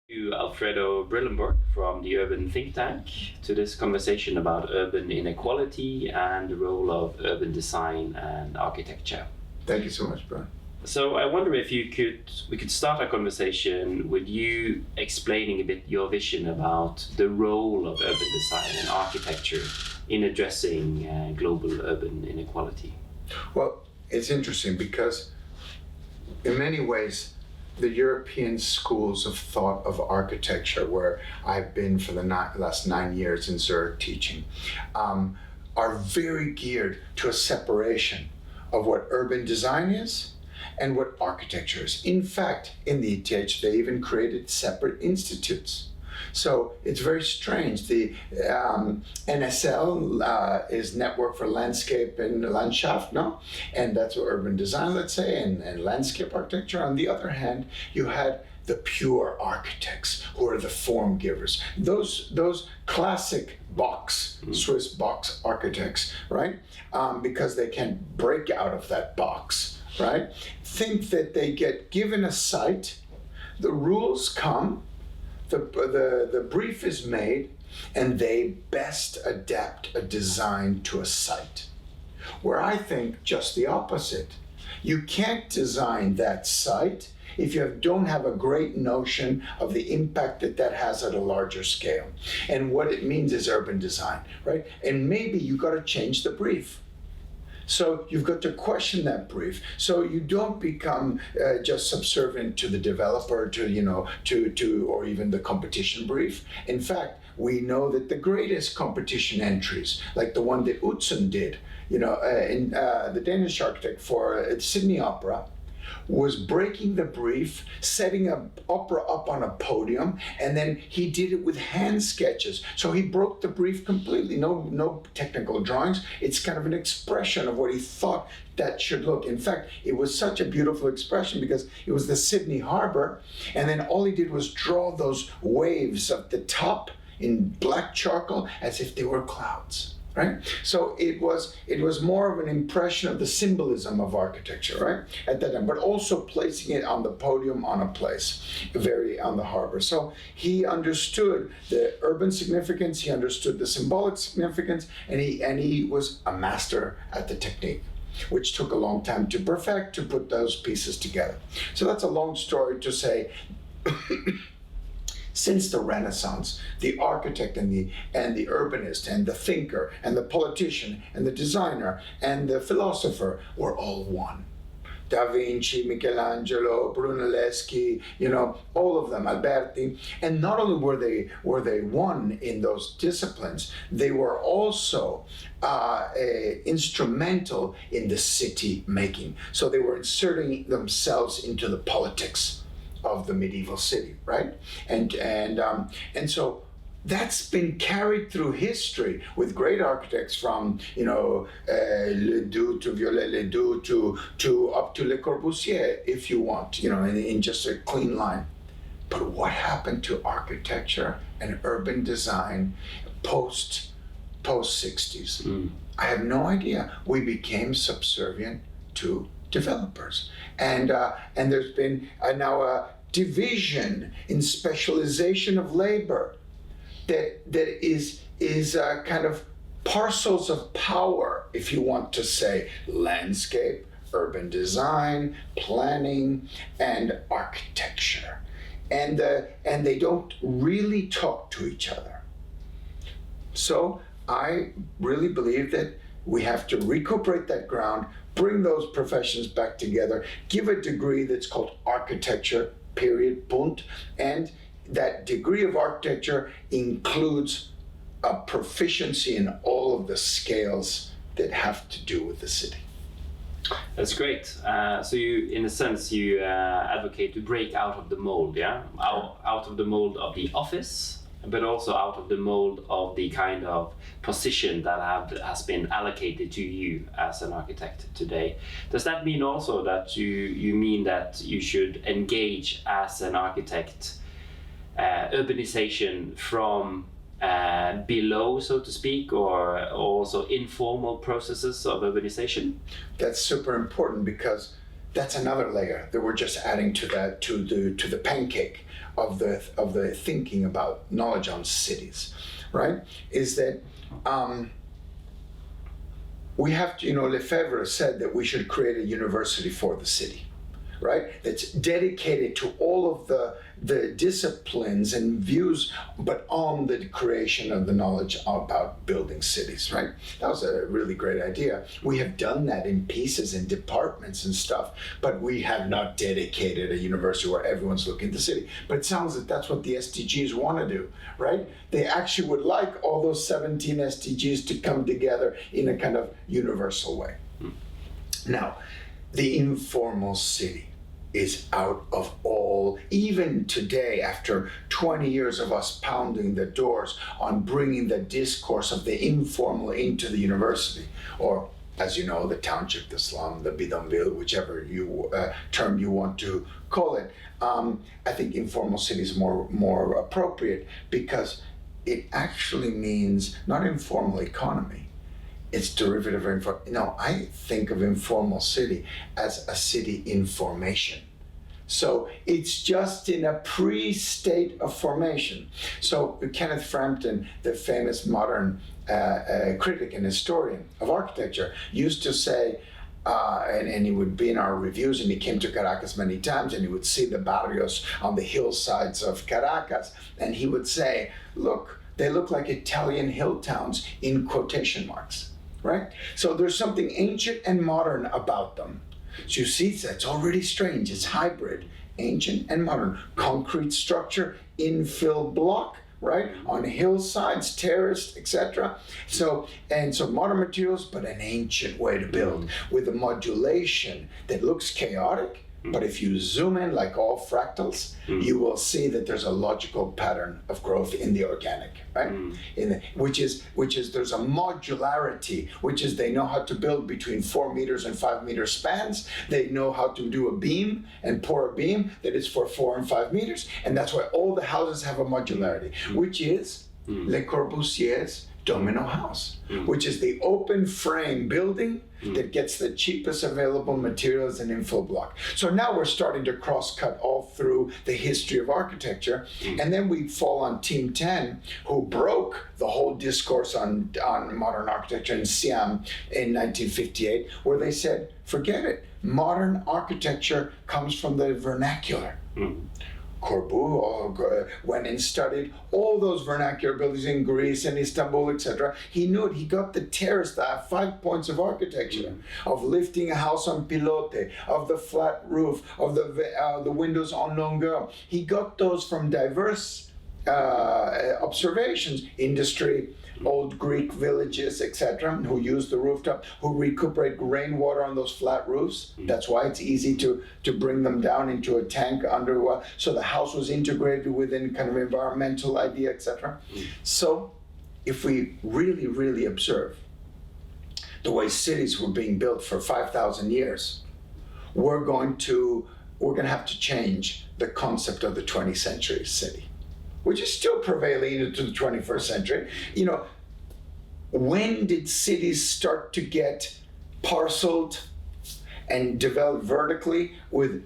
To Alfredo Brillembourg from the Urban Think Tank to this conversation about urban inequality and the role of urban design and architecture. Thank you so much, Bjørn. So I wonder if we could start our conversation with you explaining a bit your vision about the role of urban design and architecture in addressing global urban inequality. Well, it's interesting because in many ways, the European schools of thought of architecture, where I've been for the last 9 years in Zurich teaching, are very geared to a separation of what urban design is and what architecture is. In fact, in the ETH, they even created separate institutes. So it's very strange. The NSL is Network for Landscape and Landschaft, no? And that's urban design, let's say, and landscape architecture. On the other hand, you had the pure architects who are the form givers. Those classic box, Swiss box architects, right? Because they can break out of that box, right? Think that they get given a site, the rules come, the brief is made, and they best adapt a design to a site. Where I think just the opposite. You can't design that site if you don't have a great notion of the impact that has at a larger scale. And what it means is urban design, right? And maybe you got to change the brief. So you've got to question that brief. So you don't become just subservient to the developer, to or even the competition brief. In fact, we know that the greatest competition entries, like the one that Utzon did, in the Danish architect for Sydney Opera, was breaking the brief, setting an opera up on a podium, and then he did it with hand sketches. So he broke the brief completely, no technical drawings. It's kind of an expression of what he thought that should look. In fact, it was such a beautiful expression because it was the Sydney Harbor, and then all he did was draw those waves at the top in black charcoal as if they were clouds. Right? So it was more of an impression of the symbolism of architecture, right? At that time, but also placing it on the podium on a place, very on the harbor. So he understood the urban significance, he understood the symbolic significance, and he was a master at the technique, which took a long time to perfect, to put those pieces together. So that's a long story to say. Since the Renaissance, the architect and the urbanist and the thinker and the politician and the designer and the philosopher were all one. Da Vinci, Michelangelo, Brunelleschi, all of them, Alberti. And not only were they one in those disciplines, they were also instrumental in the city making. So they were inserting themselves into the politics of the medieval city, right? And so that's been carried through history with great architects from Ledoux to Viollet-le-Duc to up to Le Corbusier, if you want, in just a clean line. But what happened to architecture and urban design post 60s? I have no idea. We became subservient to developers, and there's been now a division in specialization of labor that is kind of parcels of power, if you want to say, landscape, urban design, planning, and architecture, and they don't really talk to each other. So I really believe that we have to recuperate that ground, bring those professions back together, give a degree that's called architecture, period, Punt, and that degree of architecture includes a proficiency in all of the scales that have to do with the city. That's great. So you, in a sense, you advocate to break out of the mold, yeah? Out of the mold of the office, but also out of the mold of the kind of position that has been allocated to you as an architect today. Does that mean also that you mean that you should engage as an architect urbanization from below, so to speak, or also informal processes of urbanization? That's super important because that's another layer that we're just adding to that, to the pancake of the thinking about knowledge on cities, right? Is that we have to, Lefebvre said that we should create a university for the city, right? That's dedicated to all of the disciplines and views, but on the creation of the knowledge about building cities, right? That was a really great idea. We have done that in pieces and departments and stuff, but we have not dedicated a university where everyone's looking at the city. But it sounds like that's what the SDGs want to do, right? They actually would like all those 17 SDGs to come together in a kind of universal way. Now, the informal city is out of all, even today, after 20 years of us pounding the doors on bringing the discourse of the informal into the university, or as you know, the township, the slum, the bidonville, whichever term you want to call it. I think informal city is more appropriate because it actually means not informal economy. It's derivative of informal. No, I think of informal city as a city in formation. So it's just in a pre-state of formation. So Kenneth Frampton, the famous modern critic and historian of architecture, used to say, and he would be in our reviews, and he came to Caracas many times, and he would see the barrios on the hillsides of Caracas, and he would say, look, they look like Italian hill towns in quotation marks, right? So there's something ancient and modern about them. So you see, that's already strange. It's hybrid, ancient and modern. Concrete structure, infill block, right? On hillsides, terraced, etc. So modern materials, but an ancient way to build with a modulation that looks chaotic. But if you zoom in, like all fractals, you will see that there's a logical pattern of growth in the organic, right? Which is there's a modularity, which is they know how to build between 4 meters and 5 meter spans. They know how to do a beam and pour a beam that is for 4 and 5 meters, and that's why all the houses have a modularity, which is Le Corbusier's domino house, which is the open frame building that gets the cheapest available materials and infill block. So now we're starting to cross-cut all through the history of architecture, and then we fall on Team 10, who broke the whole discourse on modern architecture in Siam in 1958, where they said, forget it, modern architecture comes from the vernacular. Corbu went and studied all those vernacular buildings in Greece and Istanbul, etc. He knew it. He got the terrace, the 5 points of architecture, of lifting a house on pilote, of the flat roof, of the windows en longueur. He got those from diverse observations, industry, old Greek villages, etc., who use the rooftop, who recuperate rainwater on those flat roofs. That's why it's easy to bring them down into a tank under. So the house was integrated within kind of environmental idea, etc. So if we really, really observe the way cities were being built for 5,000 years, we're going to have to change the concept of the 20th century city, which is still prevailing into the 21st century. When did cities start to get parceled and developed vertically with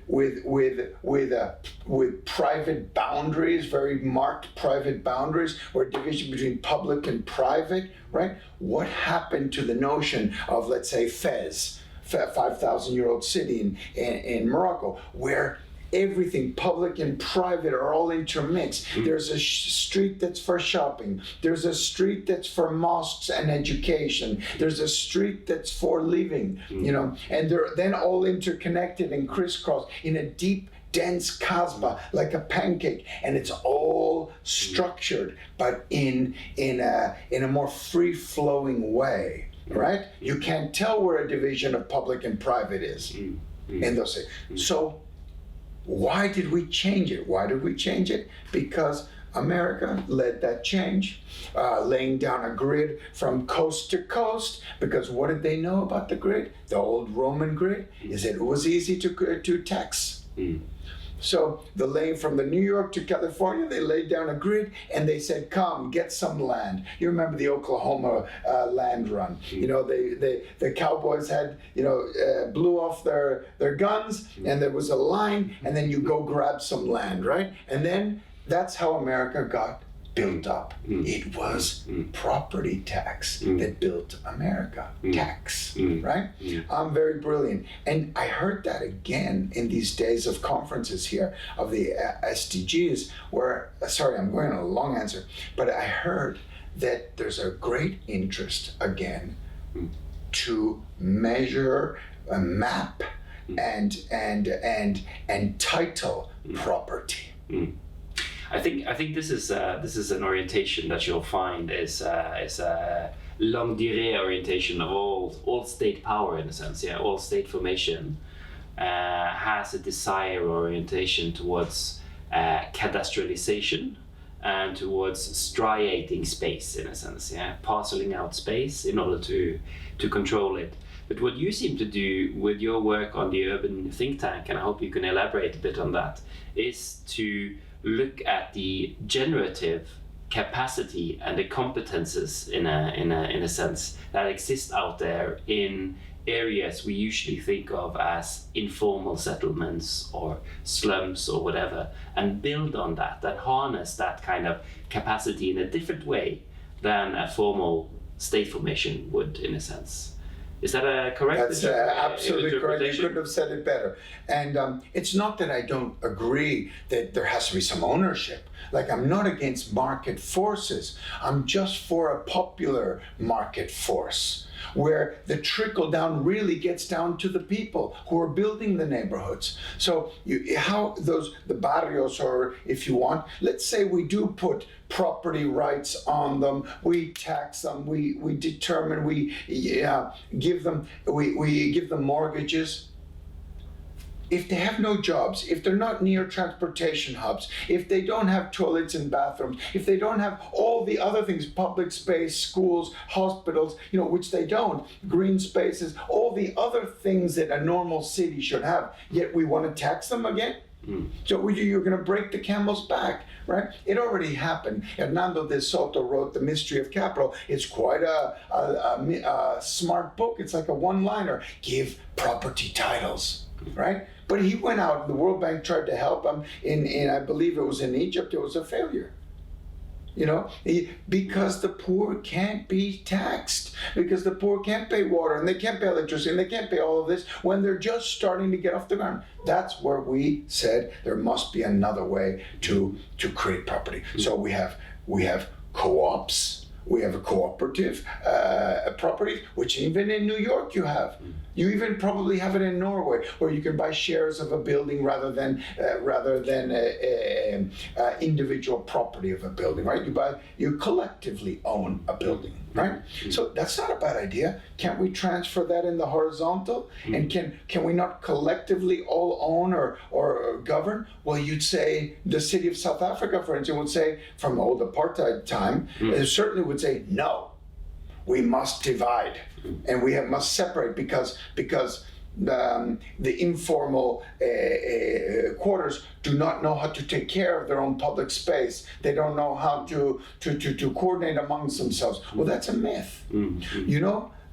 private boundaries, very marked private boundaries, or division between public and private, right? What happened to the notion of, let's say, Fez, 5,000-year-old city in Morocco, where everything, public and private, are all intermixed. There's a street that's for shopping. There's a street that's for mosques and education. There's a street that's for living, and they're then all interconnected and crisscrossed in a deep, dense kasbah, like a pancake, and it's all structured, but in a more free-flowing way, right? You can't tell where a division of public and private is in those cities. So why did we change it? Why did we change it? Because America led that change, laying down a grid from coast to coast. Because what did they know about the grid? The old Roman grid is that it was easy to tax. So the lane from the New York to California, they laid down a grid and they said, come, get some land. You remember the Oklahoma land run. You know, the cowboys had, blew off their guns and there was a line and then you go grab some land, right? And then that's how America got built up. It was property tax that built America. Tax, right? Very brilliant. And I heard that again in these days of conferences here of the SDGs where, sorry, I'm going on a long answer, but I heard that there's a great interest again to measure, map, and title property. I think this is an orientation that you'll find is a longue durée orientation of all state power in a sense. Yeah, all state formation has a desire orientation towards cadastralization and towards striating space in a sense. Yeah, parceling out space in order to control it. But what you seem to do with your work on the urban think tank, and I hope you can elaborate a bit on that, is to look at the generative capacity and the competences in a sense that exist out there in areas we usually think of as informal settlements or slums or whatever, and build on that harness that kind of capacity in a different way than a formal state formation would, in a sense. Is that a correct? That's absolutely correct. You couldn't have said it better. And it's not that I don't agree that there has to be some ownership. Like, I'm not against market forces. I'm just for a popular market force where the trickle down really gets down to the people who are building the neighborhoods. So the barrios, or if you want, let's say we do put property rights on them, we tax them, we determine, we give them mortgages. If they have no jobs, if they're not near transportation hubs, if they don't have toilets and bathrooms, if they don't have all the other things, public space, schools, hospitals, which they don't, green spaces, all the other things that a normal city should have, yet we want to tax them again? So you're going to break the camel's back, right? It already happened. Hernando de Soto wrote The Mystery of Capital. It's quite a smart book. It's like a one-liner. Give property titles, right? But he went out, the World Bank tried to help him in I believe it was in Egypt. It was a failure. Because the poor can't be taxed, because the poor can't pay water and they can't pay electricity and they can't pay all of this when they're just starting to get off the ground. That's where we said there must be another way to create property. So we have co-ops, we have a cooperative property, which even in New York you have. You even probably have it in Norway, where you can buy shares of a building rather than individual property of a building, right? You collectively own a building, right? So that's not a bad idea. Can't we transfer that in the horizontal? And can we not collectively all own or govern? Well, you'd say the city of South Africa, for instance, would say, from old apartheid time, it certainly would say no. We must divide, and we must separate because the informal quarters do not know how to take care of their own public space. They don't know how to coordinate amongst themselves. Well, that's a myth.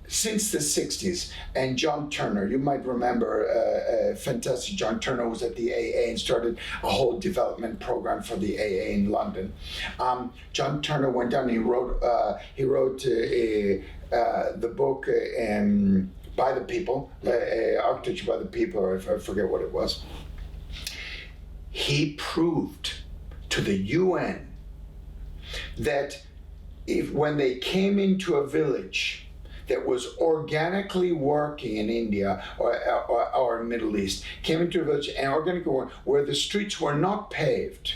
Since the 60s, and John Turner, you might remember fantastic John Turner was at the AA and started a whole development program for the AA in London. John Turner went down and he wrote the book By the People, Architecture by the People, or I forget what it was. He proved to the UN that when they came into a village that was organically working in India or Middle East, came into a village and organically working, where the streets were not paved,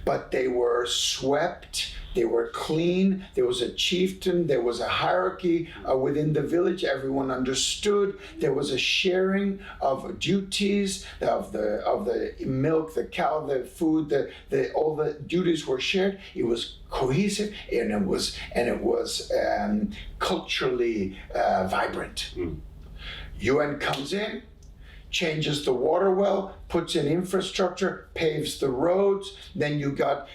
but they were swept, they were clean, there was a chieftain, there was a hierarchy within the village, everyone understood, there was a sharing of duties, of the milk, the cow, the food, all the duties were shared. It was cohesive and it was culturally vibrant. UN comes in, changes the water well, puts in infrastructure, paves the roads. Then you got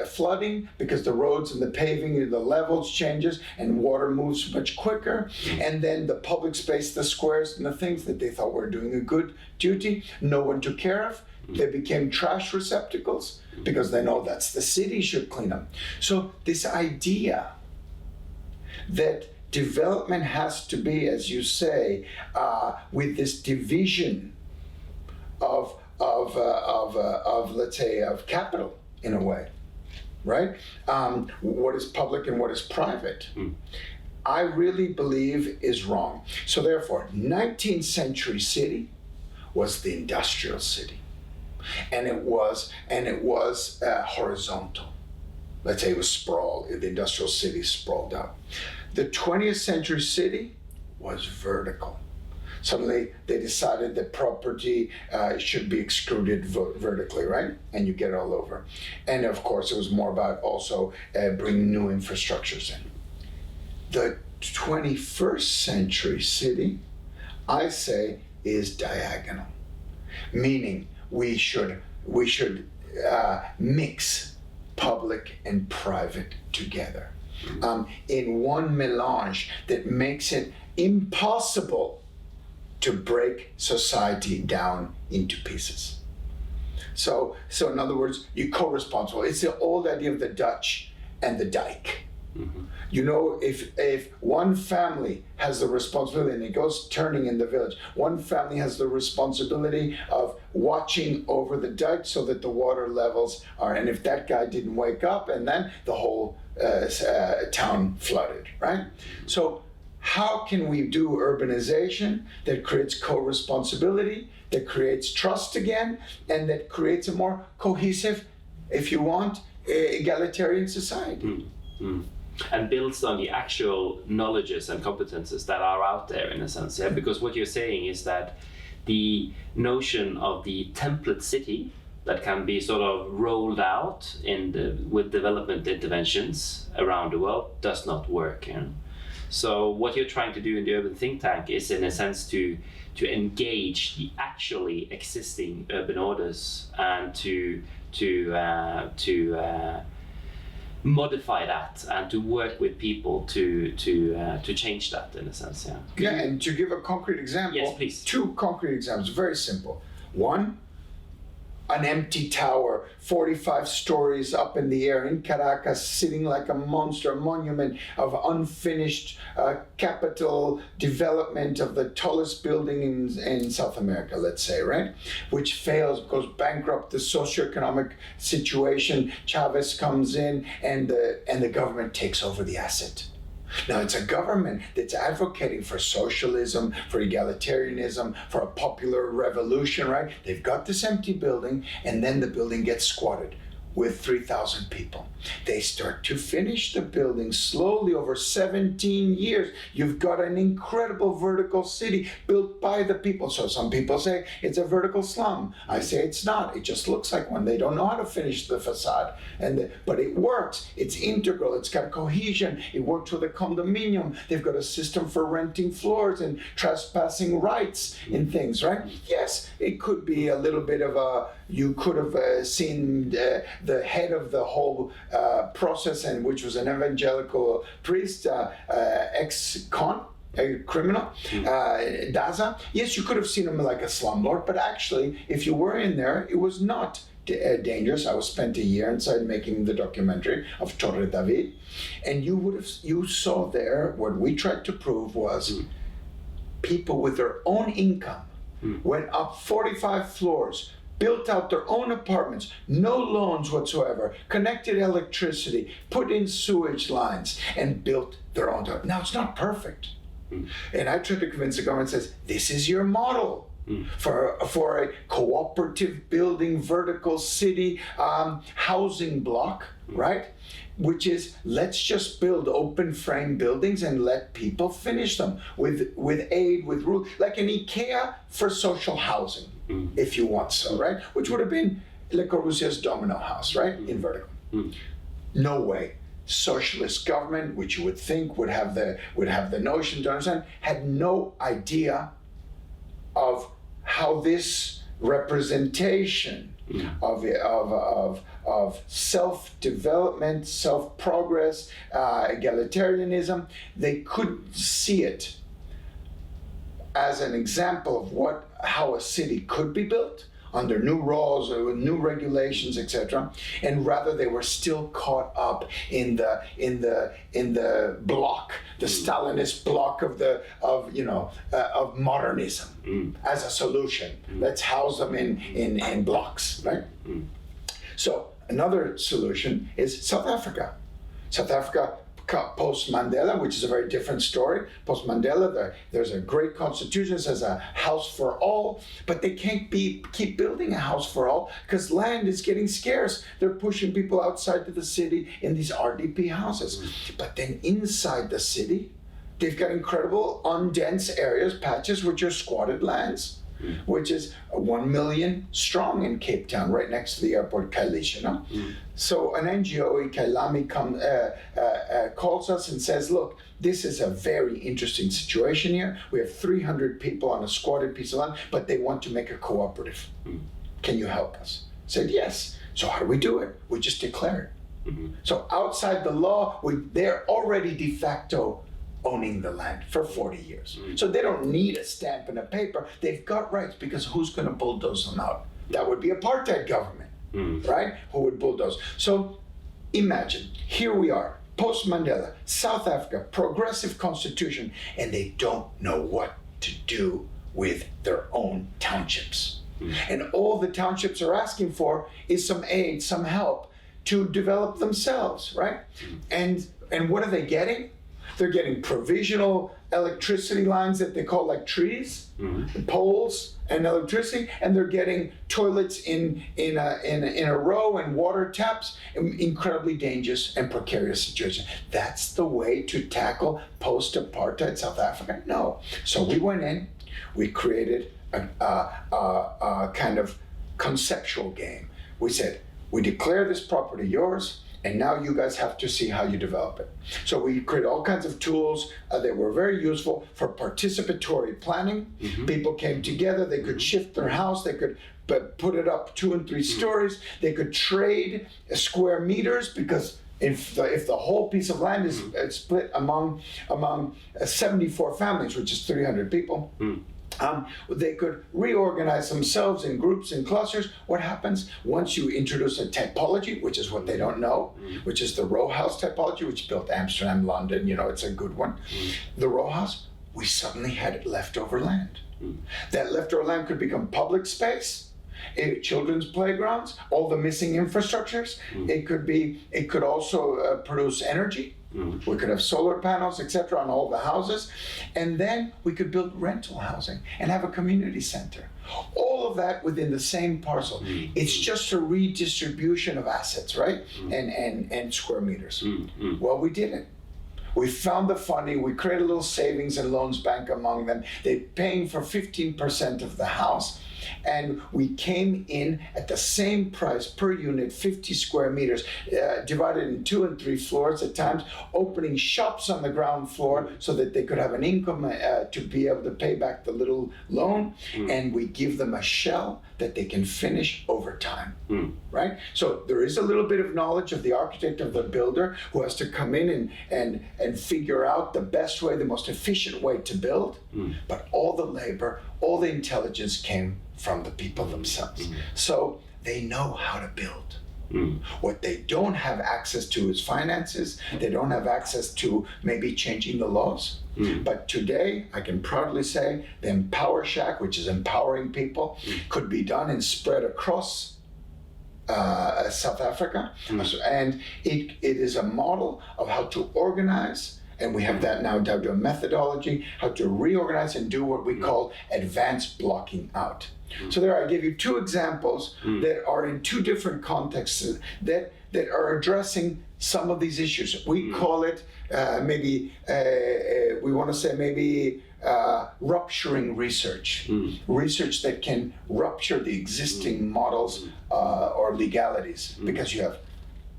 flooding because the roads and the paving, the levels changes and water moves much quicker. And then the public space, the squares and the things that they thought were doing a good duty, no one took care of. They became trash receptacles because they know that's the city should clean them. So this idea that development has to be, as you say, with this division of let's say of capital in a way, right? What is public and what is private, I really believe is wrong. So therefore, 19th century city was the industrial city, and it was horizontal. Let's say it was sprawl. The industrial city sprawled out. The 20th century city was vertical. Suddenly they decided that property should be extruded vertically, right? And you get it all over. And of course, it was more about also bringing new infrastructures in. The 21st century city, I say, is diagonal, meaning we should mix public and private together in one melange that makes it impossible to break society down into pieces. So in other words, you're co-responsible. It's the old idea of the Dutch and the dike. You know, if one family has the responsibility and it goes turning in the village, one family has the responsibility of watching over the dike so that the water levels are, and if that guy didn't wake up, and then the whole town flooded, right? So how can we do urbanization that creates co-responsibility, that creates trust again, and that creates a more cohesive, if you want, egalitarian society? And builds on the actual knowledges and competences that are out there, in a sense, yeah? Because what you're saying is that the notion of the template city that can be sort of rolled out with development interventions around the world does not work. You know? So what you're trying to do in the urban think tank is, in a sense, to engage the actually existing urban orders and to modify that and to work with people to change that, in a sense. Yeah, and to give a concrete example. Yes, please. 2 concrete examples, very simple. One, an empty tower, 45 stories up in the air in Caracas, sitting like a monster, a monument of unfinished capital development of the tallest building in South America, let's say, right? Which fails, goes bankrupt, the socioeconomic situation, Chavez comes in, and the government takes over the asset. Now, it's a government that's advocating for socialism, for egalitarianism, for a popular revolution, right? They've got this empty building, and then the building gets squatted with 3,000 people. They start to finish the building slowly over 17 years. You've got an incredible vertical city built by the people. So some people say it's a vertical slum. I say it's not. It just looks like one. They don't know how to finish the facade. But it works. It's integral. It's got cohesion. It works with a condominium. They've got a system for renting floors and trespassing rights in things, right? Yes, it could be a little bit of a, you could have seen the head of the whole process, and which was an evangelical priest, ex-con, a criminal, Daza. Yes, you could have seen him like a slumlord, but actually, if you were in there, it was not dangerous. I spent a year inside making the documentary of Torre David, and you saw there what we tried to prove was people with their own income went up 45 floors, built out their own apartments, no loans whatsoever, connected electricity, put in sewage lines, and built their own. Now, it's not perfect. And I tried to convince the government, says, this is your model for a cooperative building, vertical city, housing block, right? Which is, let's just build open frame buildings and let people finish them with aid, with rule, like an IKEA for social housing, if you want so, right? Which would have been Le Corbusier's domino house, right? In vertical. No way. Socialist government, which you would think would have the notion to understand, had no idea of how this representation of self-development, self-progress, egalitarianism, they could see it as an example of how a city could be built under new laws or new regulations, etc. And rather, they were still caught up in the block, the Stalinist block of modernism as a solution. Let's house them in blocks, right? So another solution is South Africa. South Africa post-Mandela, which is a very different story. Post-Mandela, there's a great constitution, it says a house for all, but they can't keep building a house for all because land is getting scarce. They're pushing people outside to the city in these RDP houses. But then inside the city, they've got incredible undense areas, patches, which are squatted lands, which is 1 million strong in Cape Town, right next to the airport, Kailish, So an NGO, Kailami, calls us and says, look, this is a very interesting situation here. We have 300 people on a squatted piece of land, but they want to make a cooperative. Can you help us? I said, yes. So how do we do it? We just declare it. So outside the law, they're already de facto owning the land for 40 years. So they don't need a stamp and a paper. They've got rights because who's going to bulldoze them out? That would be apartheid government, right? Who would bulldoze? So imagine, here we are, post-Mandela, South Africa, progressive constitution, and they don't know what to do with their own townships. And all the townships are asking for is some aid, some help to develop themselves, right? And what are they getting? They're getting provisional electricity lines that they call like trees, poles and electricity, and they're getting toilets in a row and water taps, incredibly dangerous and precarious situation. That's the way to tackle post-apartheid South Africa? No. So we went in, we created a kind of conceptual game. We said, we declare this property yours, and now you guys have to see how you develop it. So we create all kinds of tools that were very useful for participatory planning. People came together, they could shift their house, they could put it up 2 and 3 stories, they could trade square meters because if the whole piece of land is split among 74 families, which is 300 people, they could reorganize themselves in groups and clusters. What happens once you introduce a typology, which is what they don't know, which is the row house typology, which built Amsterdam, London, it's a good one. The row house, we suddenly had leftover land. That leftover land could become public space, children's playgrounds, all the missing infrastructures. It could also produce energy. We could have solar panels, etc., on all the houses. And then we could build rental housing and have a community center. All of that within the same parcel. It's just a redistribution of assets, right? And square meters. Well, we did it. We found the funding, we created a little savings and loans bank among them. They're paying for 15% of the house. And we came in at the same price per unit, 50 square meters, divided in 2 and 3 floors at times, opening shops on the ground floor so that they could have an income to be able to pay back the little loan. And we give them a shell that they can finish over time, right? So there is a little bit of knowledge of the architect, of the builder, who has to come in and figure out the best way, the most efficient way to build. But all the labor, all the intelligence came from the people themselves. So they know how to build. What they don't have access to is finances. They don't have access to maybe changing the laws. But today, I can proudly say, the Empower Shack, which is empowering people, could be done and spread across South Africa. And it is a model of how to organize, and we have that now down to a methodology, how to reorganize and do what we call advanced blocking out. So there I give you 2 examples that are in 2 different contexts that are addressing some of these issues. We call it we want to say maybe rupturing research. Research that can rupture the existing models or legalities, because you have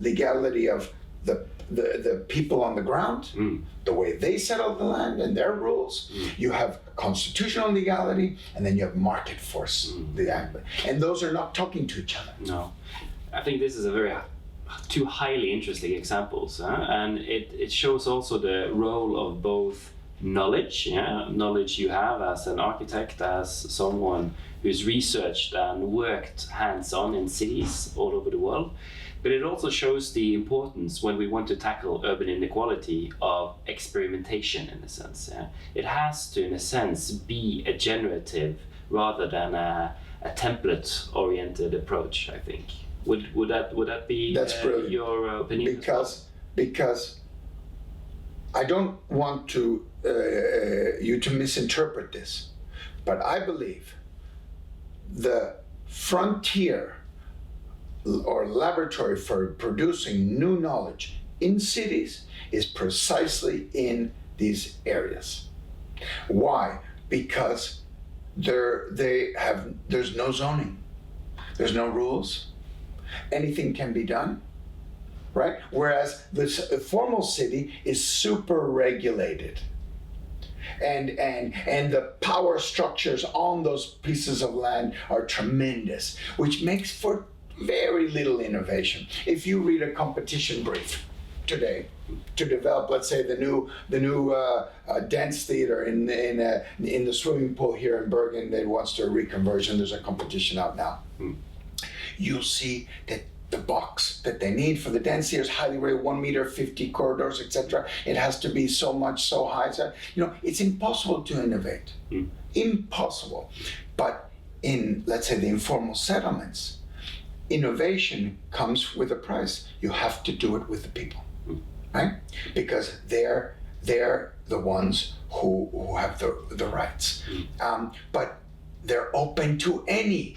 legality of the people on the ground, the way they settle the land and their rules. You have constitutional legality, and then you have market force. And those are not talking to each other. No. I think this is a very two highly interesting examples, and it shows also the role of both knowledge you have as an architect, as someone who's researched and worked hands-on in cities all over the world, but it also shows the importance when we want to tackle urban inequality of experimentation, in a sense. It has to, in a sense, be a generative rather than a template-oriented approach, I think. Would that be your opinion? Because I don't want to you to misinterpret this, but I believe the frontier or laboratory for producing new knowledge in cities is precisely in these areas. Why? Because there's no zoning, there's no rules, anything can be done, right? Whereas this formal city is super regulated. And the power structures on those pieces of land are tremendous, which makes for very little innovation. If you read a competition brief today to develop, let's say, the new dance theater in the swimming pool here in Bergen that wants to reconversion, there's a competition out now. You'll see that the box that they need for the dance theater is highly rated, 1 meter, 50 corridors, etc. It has to be so high. So, it's impossible to innovate. Impossible. But in, let's say, the informal settlements, innovation comes with a price. You have to do it with the people, right? Because they're the ones who have the rights. But they're open to any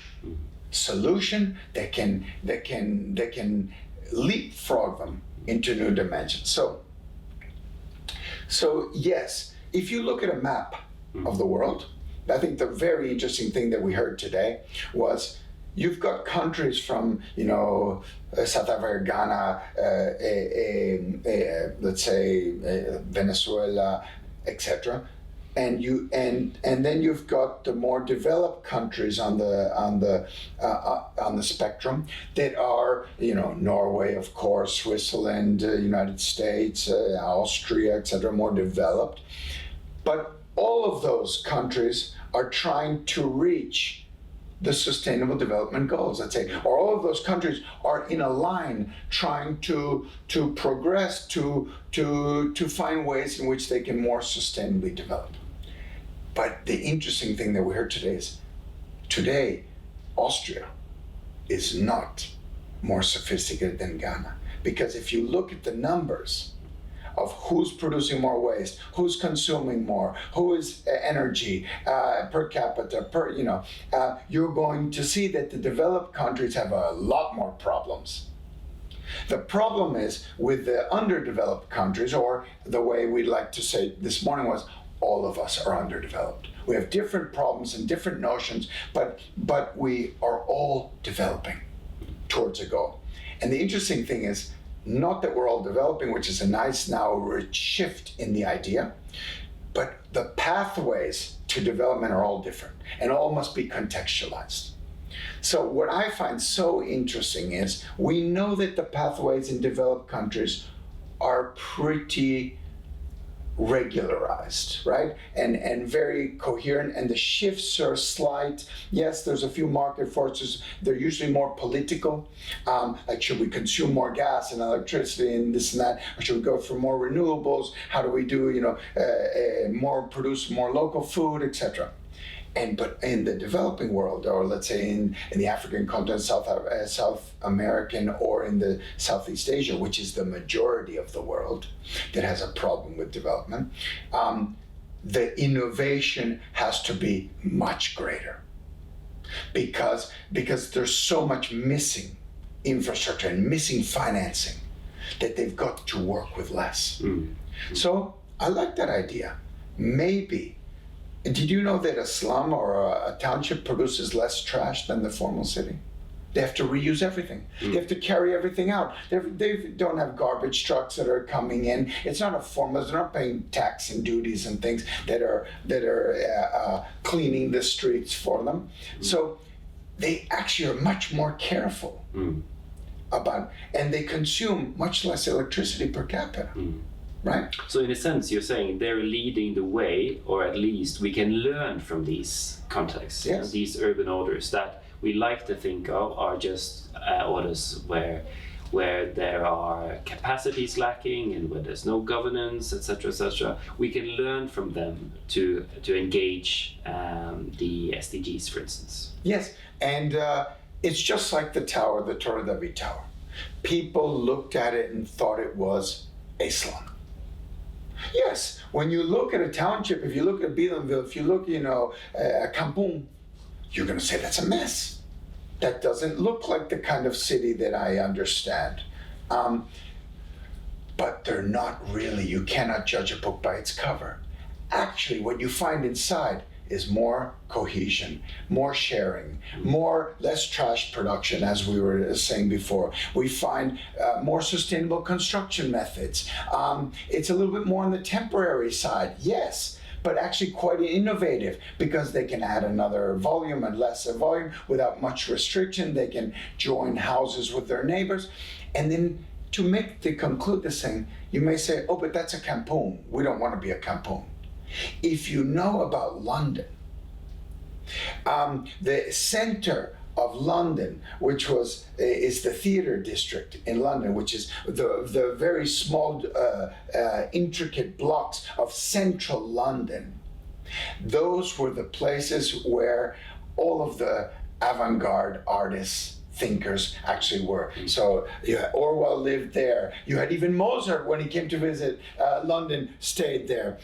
solution that can leapfrog them into new dimensions. So yes, if you look at a map of the world, I think the very interesting thing that we heard today was you've got countries from South Africa, Ghana, let's say Venezuela, etc. And then you've got the more developed countries on the spectrum that are Norway, of course, Switzerland, United States, Austria, etc., more developed. But all of those countries are trying to reach the Sustainable Development Goals, let's say, or all of those countries are in a line trying to progress to find ways in which they can more sustainably develop. But the interesting thing that we heard today is, today, Austria is not more sophisticated than Ghana. Because if you look at the numbers of who's producing more waste, who's consuming more, who is energy per capita, you're going to see that the developed countries have a lot more problems. The problem is with the underdeveloped countries, or the way we'd like to say this morning was, all of us are underdeveloped. We have different problems and different notions, but we are all developing towards a goal. And the interesting thing is, not that we're all developing, which is a nice now shift in the idea, but the pathways to development are all different and all must be contextualized. So what I find so interesting is we know that the pathways in developed countries are pretty regularized, right? And very coherent, and the shifts are slight. Yes, there's a few market forces. They're usually more political, like should we consume more gas and electricity and this and that, or should we go for more renewables? How do we do, produce more local food, etc. But in the developing world, or let's say in the African continent, South American, or in the Southeast Asia, which is the majority of the world that has a problem with development, the innovation has to be much greater because there's so much missing infrastructure and missing financing that they've got to work with less. So I like that idea. Maybe. Did you know that a slum or a township produces less trash than the formal city? They have to reuse everything. They have to carry everything out. They don't have garbage trucks that are coming in. It's not a formula. They're not paying tax and duties and things that are cleaning the streets for them. So they actually are much more careful about, and they consume much less electricity per capita. Right? So in a sense, you're saying they're leading the way, or at least we can learn from these contexts, yes. These urban orders that we like to think of are just orders where there are capacities lacking and where there's no governance, etc., etc. We can learn from them to engage the SDGs, for instance. Yes, and it's just like the tower, the Torre David Tower. People looked at it and thought it was a slum. Yes, when you look at a township, if you look at Bielenville, if you look, at Kampong, you're going to say that's a mess. That doesn't look like the kind of city that I understand. But they're not really. You cannot judge a book by its cover. Actually, what you find inside is more cohesion, more sharing, less trash production, as we were saying before. We find more sustainable construction methods. It's a little bit more on the temporary side, yes, but actually quite innovative because they can add another volume and less volume without much restriction. They can join houses with their neighbors. And then to conclude this thing, you may say, oh, but that's a kampong. We don't want to be a kampong. If you know about London, the center of London, which is the theatre district in London, which is the very small, intricate blocks of central London, those were the places where all of the avant-garde artists, thinkers actually were. So Orwell lived there. You had even Mozart, when he came to visit London, stayed there.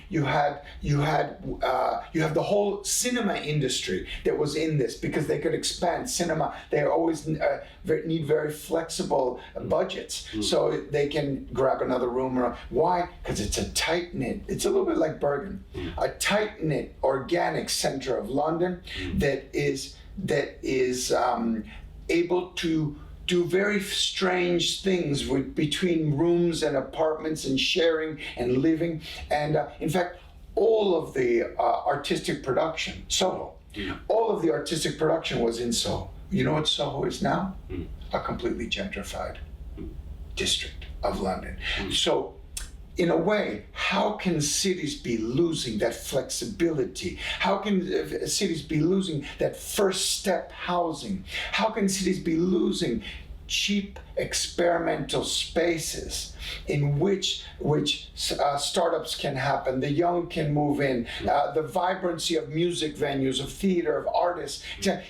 You have the whole cinema industry that was in this because they could expand cinema. They always need very flexible budgets, so they can grab another room. Why? Because it's a tight knit. It's a little bit like Bergen, a tight knit, organic center of London that is able to do very strange things between rooms and apartments and sharing and living. And in fact, all of the artistic production, Soho, all of the artistic production was in Soho. You know what Soho is now? A completely gentrified district of London. So in a way, how can cities be losing that flexibility? How can cities be losing that first step housing? How can cities be losing cheap experimental spaces in which startups can happen, the young can move in, the vibrancy of music venues, of theater, of artists.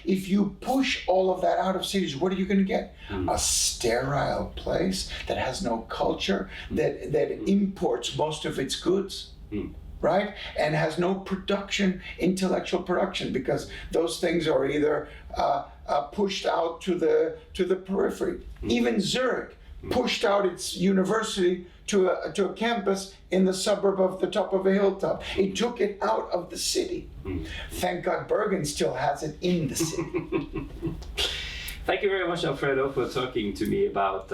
If you push all of that out of cities, what are you going to get? A sterile place that has no culture, that imports most of its goods. Right? And has no intellectual production, because those things are either pushed out to the periphery. Even Zurich pushed out its university to a campus in the suburb of the top of a hilltop. It took it out of the city. Thank God Bergen still has it in the city. Thank you very much, Alfredo, for talking to me about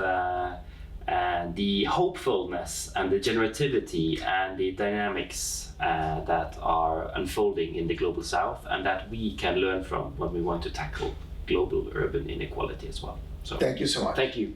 the hopefulness and the generativity and the dynamics that are unfolding in the global south, and that we can learn from when we want to tackle global urban inequality as well. So thank you so much. Thank you.